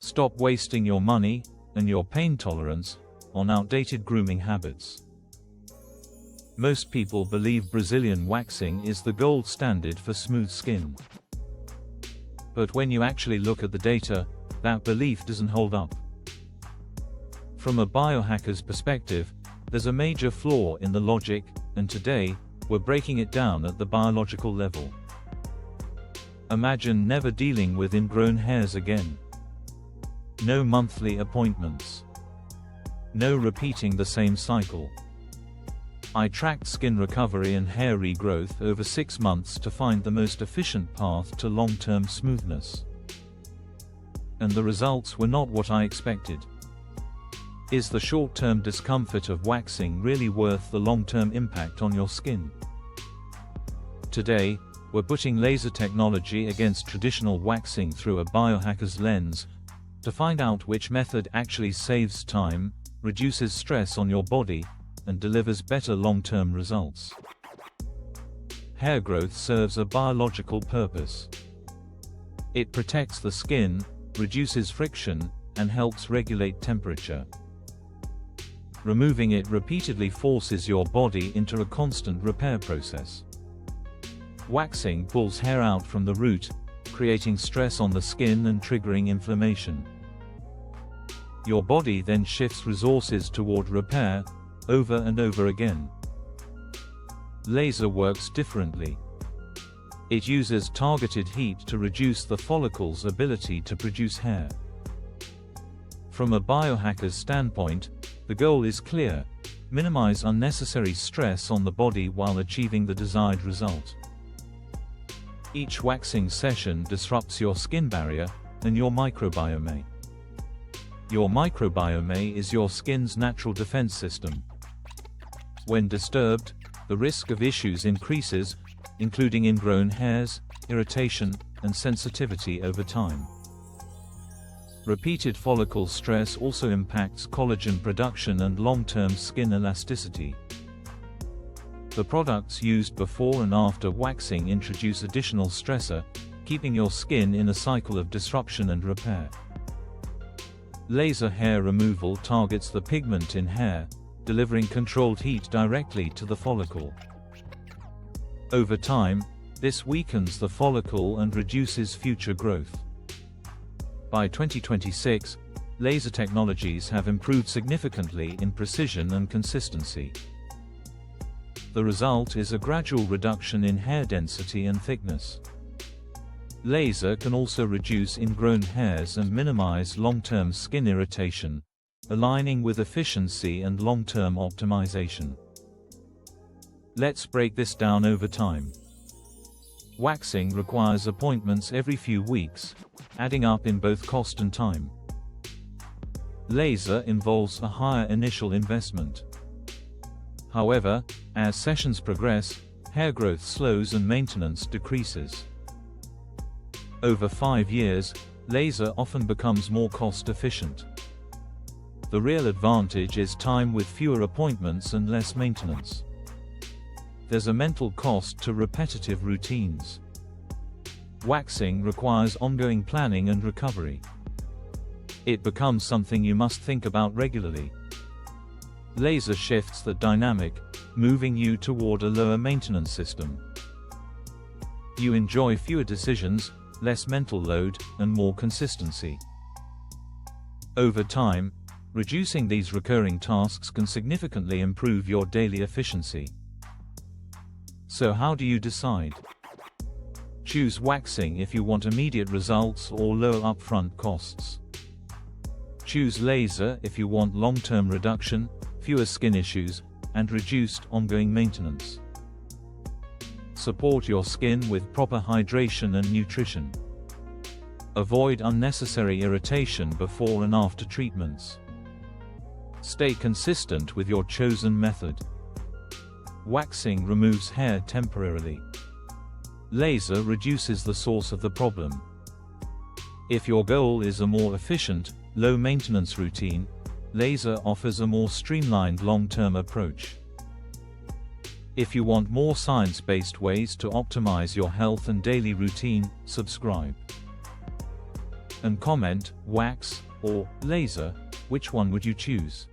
Stop wasting your money and your pain tolerance on outdated grooming habits. Most people believe Brazilian waxing is the gold standard for smooth skin. But when you actually look at the data, that belief doesn't hold up. From a biohacker's perspective, there's a major flaw in the logic, and today, we're breaking it down at the biological level. Imagine never dealing with ingrown hairs again. No monthly appointments. No repeating the same cycle. I tracked skin recovery and hair regrowth over 6 months to find the most efficient path to long-term smoothness. And the results were not what I expected. Is the short-term discomfort of waxing really worth the long-term impact on your skin? Today, we're putting laser technology against traditional waxing through a biohacker's lens to find out which method actually saves time, reduces stress on your body, and delivers better long-term results. Hair growth serves a biological purpose. It protects the skin, reduces friction, and helps regulate temperature. Removing it repeatedly forces your body into a constant repair process. Waxing pulls hair out from the root, creating stress on the skin and triggering inflammation. Your body then shifts resources toward repair, over and over again. Laser works differently. It uses targeted heat to reduce the follicle's ability to produce hair. From a biohacker's standpoint, the goal is clear: minimize unnecessary stress on the body while achieving the desired result. Each waxing session disrupts your skin barrier and your microbiome. Your microbiome is your skin's natural defense system. When disturbed, the risk of issues increases, including ingrown hairs, irritation, and sensitivity over time. Repeated follicle stress also impacts collagen production and long-term skin elasticity. The products used before and after waxing introduce additional stressor, keeping your skin in a cycle of disruption and repair. Laser hair removal targets the pigment in hair, delivering controlled heat directly to the follicle. Over time, this weakens the follicle and reduces future growth. By 2026, laser technologies have improved significantly in precision and consistency. The result is a gradual reduction in hair density and thickness. Laser can also reduce ingrown hairs and minimize long-term skin irritation, aligning with efficiency and long-term optimization. Let's break this down over time. Waxing requires appointments every few weeks, adding up in both cost and time. Laser involves a higher initial investment. However, as sessions progress, hair growth slows and maintenance decreases. Over 5 years, laser often becomes more cost-efficient. The real advantage is time with fewer appointments and less maintenance. There's a mental cost to repetitive routines. Waxing requires ongoing planning and recovery. It becomes something you must think about regularly. Laser shifts the dynamic, moving you toward a lower maintenance system. You enjoy fewer decisions, less mental load, and more consistency. Over time, reducing these recurring tasks can significantly improve your daily efficiency. So how do you decide? Choose waxing if you want immediate results or low upfront costs. Choose laser if you want long-term reduction, fewer skin issues, and reduced ongoing maintenance. Support your skin with proper hydration and nutrition. Avoid unnecessary irritation before and after treatments. Stay consistent with your chosen method. Waxing removes hair temporarily. Laser reduces the source of the problem. If your goal is a more efficient, low-maintenance routine, laser offers a more streamlined long-term approach. If you want more science-based ways to optimize your health and daily routine, subscribe. and comment, wax or laser, which one would you choose?